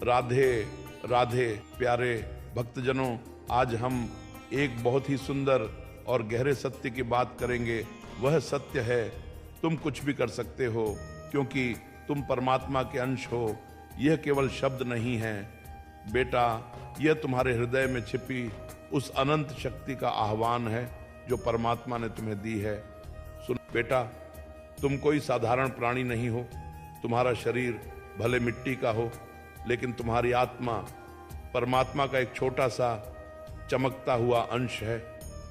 राधे राधे। प्यारे भक्तजनों, आज हम एक बहुत ही सुंदर और गहरे सत्य की बात करेंगे। वह सत्य है, तुम कुछ भी कर सकते हो क्योंकि तुम परमात्मा के अंश हो। यह केवल शब्द नहीं है बेटा, यह तुम्हारे हृदय में छिपी उस अनंत शक्ति का आह्वान है जो परमात्मा ने तुम्हें दी है। सुन बेटा, तुम कोई साधारण प्राणी नहीं हो। तुम्हारा शरीर भले मिट्टी का हो, लेकिन तुम्हारी आत्मा परमात्मा का एक छोटा सा चमकता हुआ अंश है।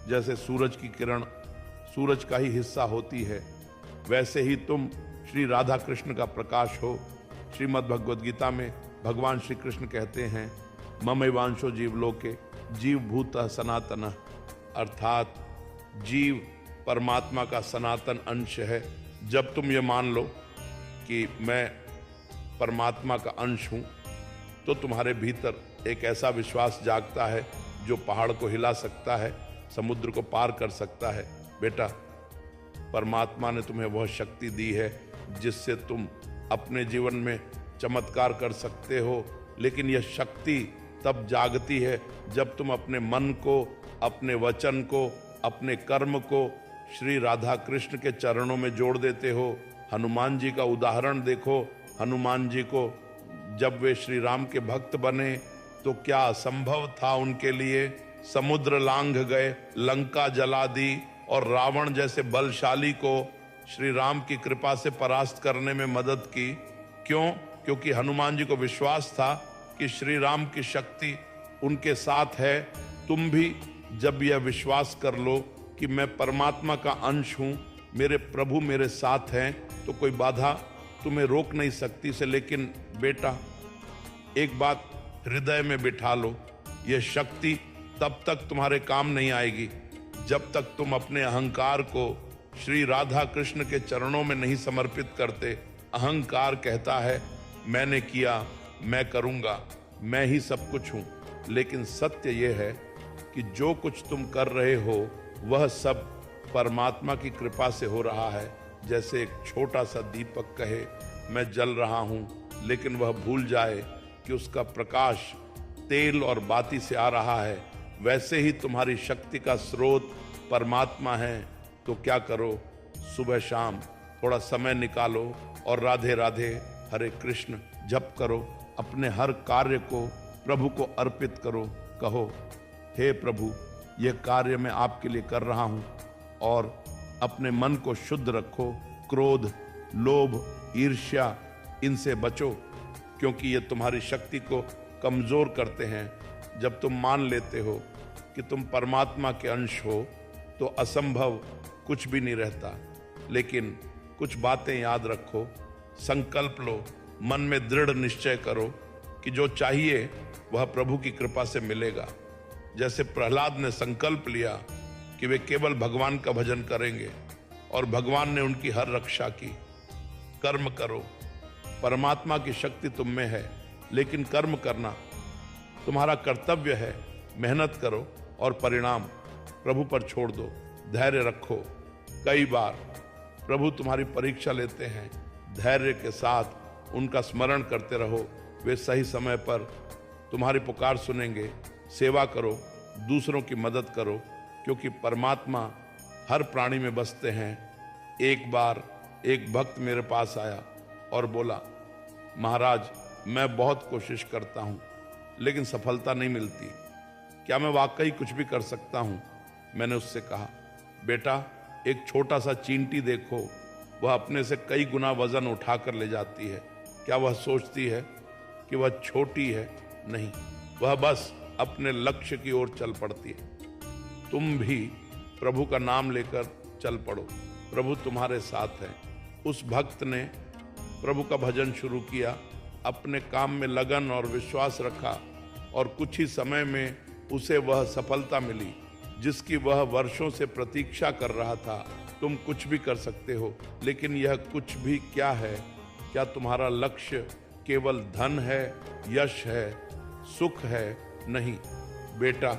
जैसे सूरज की किरण सूरज का ही हिस्सा होती है, वैसे ही तुम श्री राधा कृष्ण का प्रकाश हो। श्रीमद् भगवद गीता में भगवान श्री कृष्ण कहते हैं, ममैवांशो जीवलोके जीव भूत सनातन, अर्थात जीव परमात्मा का सनातन अंश है। जब तुम ये मान लो कि मैं परमात्मा का अंश हूँ, तो तुम्हारे भीतर एक ऐसा विश्वास जागता है जो पहाड़ को हिला सकता है, समुद्र को पार कर सकता है। बेटा, परमात्मा ने तुम्हें वह शक्ति दी है जिससे तुम अपने जीवन में चमत्कार कर सकते हो। लेकिन यह शक्ति तब जागती है जब तुम अपने मन को, अपने वचन को, अपने कर्म को श्री राधा कृष्ण के चरणों में जोड़ देते हो। हनुमान जी का उदाहरण देखो। हनुमान जी को जब वे श्री राम के भक्त बने तो क्या असंभव था उनके लिए। समुद्र लांघ गए, लंका जला दी और रावण जैसे बलशाली को श्री राम की कृपा से परास्त करने में मदद की। क्यों? क्योंकि हनुमान जी को विश्वास था कि श्री राम की शक्ति उनके साथ है। तुम भी जब यह विश्वास कर लो कि मैं परमात्मा का अंश हूँ, मेरे प्रभु मेरे साथ हैं, तो कोई बाधा तुम्हें रोक नहीं सकती से। लेकिन बेटा, एक बात हृदय में बिठा लो, यह शक्ति तब तक तुम्हारे काम नहीं आएगी जब तक तुम अपने अहंकार को श्री राधा कृष्ण के चरणों में नहीं समर्पित करते। अहंकार कहता है मैंने किया, मैं करूंगा, मैं ही सब कुछ हूं। लेकिन सत्य यह है कि जो कुछ तुम कर रहे हो वह सब परमात्मा की कृपा से हो रहा है। जैसे एक छोटा सा दीपक कहे मैं जल रहा हूं, लेकिन वह भूल जाए कि उसका प्रकाश तेल और बाती से आ रहा है, वैसे ही तुम्हारी शक्ति का स्रोत परमात्मा है। तो क्या करो, सुबह शाम थोड़ा समय निकालो और राधे राधे हरे कृष्ण जप करो। अपने हर कार्य को प्रभु को अर्पित करो। कहो, हे प्रभु, यह कार्य मैं आपके लिए कर रहा हूं। और अपने मन को शुद्ध रखो। क्रोध, लोभ, ईर्ष्या, इनसे बचो, क्योंकि ये तुम्हारी शक्ति को कमजोर करते हैं। जब तुम मान लेते हो कि तुम परमात्मा के अंश हो तो असंभव कुछ भी नहीं रहता। लेकिन कुछ बातें याद रखो, संकल्प लो, मन में दृढ़ निश्चय करो कि जो चाहिए वह प्रभु की कृपा से मिलेगा। जैसे प्रहलाद ने संकल्प लिया कि वे केवल भगवान का भजन करेंगे और भगवान ने उनकी हर रक्षा की। कर्म करो, परमात्मा की शक्ति तुम में है, लेकिन कर्म करना तुम्हारा कर्तव्य है। मेहनत करो और परिणाम प्रभु पर छोड़ दो। धैर्य रखो। कई बार प्रभु तुम्हारी परीक्षा लेते हैं। धैर्य के साथ उनका स्मरण करते रहो, वे सही समय पर तुम्हारी पुकार सुनेंगे। सेवा करो, दूसरों की मदद करो, क्योंकि परमात्मा हर प्राणी में बसते हैं। एक बार एक भक्त मेरे पास आया और बोला, महाराज, मैं बहुत कोशिश करता हूँ लेकिन सफलता नहीं मिलती, क्या मैं वाकई कुछ भी कर सकता हूँ? मैंने उससे कहा, बेटा, एक छोटा सा चींटी देखो, वह अपने से कई गुना वजन उठाकर ले जाती है। क्या वह सोचती है कि वह छोटी है? नहीं, वह बस अपने लक्ष्य की ओर चल पड़ती है। तुम भी प्रभु का नाम लेकर चल पड़ो, प्रभु तुम्हारे साथ है। उस भक्त ने प्रभु का भजन शुरू किया, अपने काम में लगन और विश्वास रखा और कुछ ही समय में उसे वह सफलता मिली जिसकी वह वर्षों से प्रतीक्षा कर रहा था। तुम कुछ भी कर सकते हो, लेकिन यह कुछ भी क्या है? क्या तुम्हारा लक्ष्य केवल धन है, यश है, सुख है? नहीं बेटा,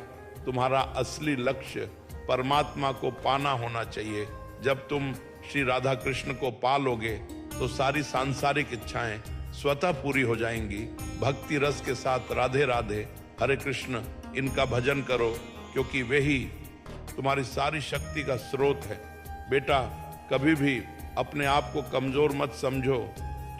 तुम्हारा असली लक्ष्य परमात्मा को पाना होना चाहिए। जब तुम श्री राधा कृष्ण को पा लोगे तो सारी सांसारिक इच्छाएं स्वतः पूरी हो जाएंगी। भक्ति रस के साथ राधे राधे हरे कृष्ण इनका भजन करो, क्योंकि वे ही तुम्हारी सारी शक्ति का स्रोत है। बेटा, कभी भी अपने आप को कमजोर मत समझो।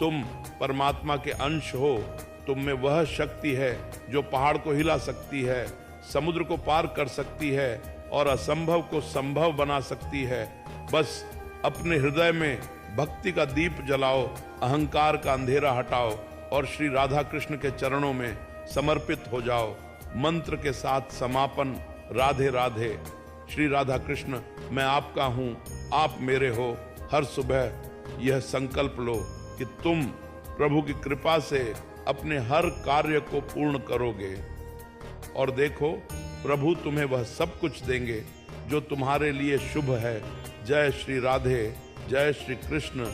तुम परमात्मा के अंश हो। तुम में वह शक्ति है जो पहाड़ को हिला सकती है, समुद्र को पार कर सकती है और असंभव को संभव बना सकती है। बस अपने हृदय में भक्ति का दीप जलाओ, अहंकार का अंधेरा हटाओ और श्री राधा कृष्ण के चरणों में समर्पित हो जाओ। मंत्र के साथ समापन। राधे राधे। श्री राधा कृष्ण, मैं आपका हूं, आप मेरे हो। हर सुबह यह संकल्प लो कि तुम प्रभु की कृपा से अपने हर कार्य को पूर्ण करोगे और देखो, प्रभु तुम्हें वह सब कुछ देंगे जो तुम्हारे लिए शुभ है। जय श्री राधे, जय श्री कृष्ण।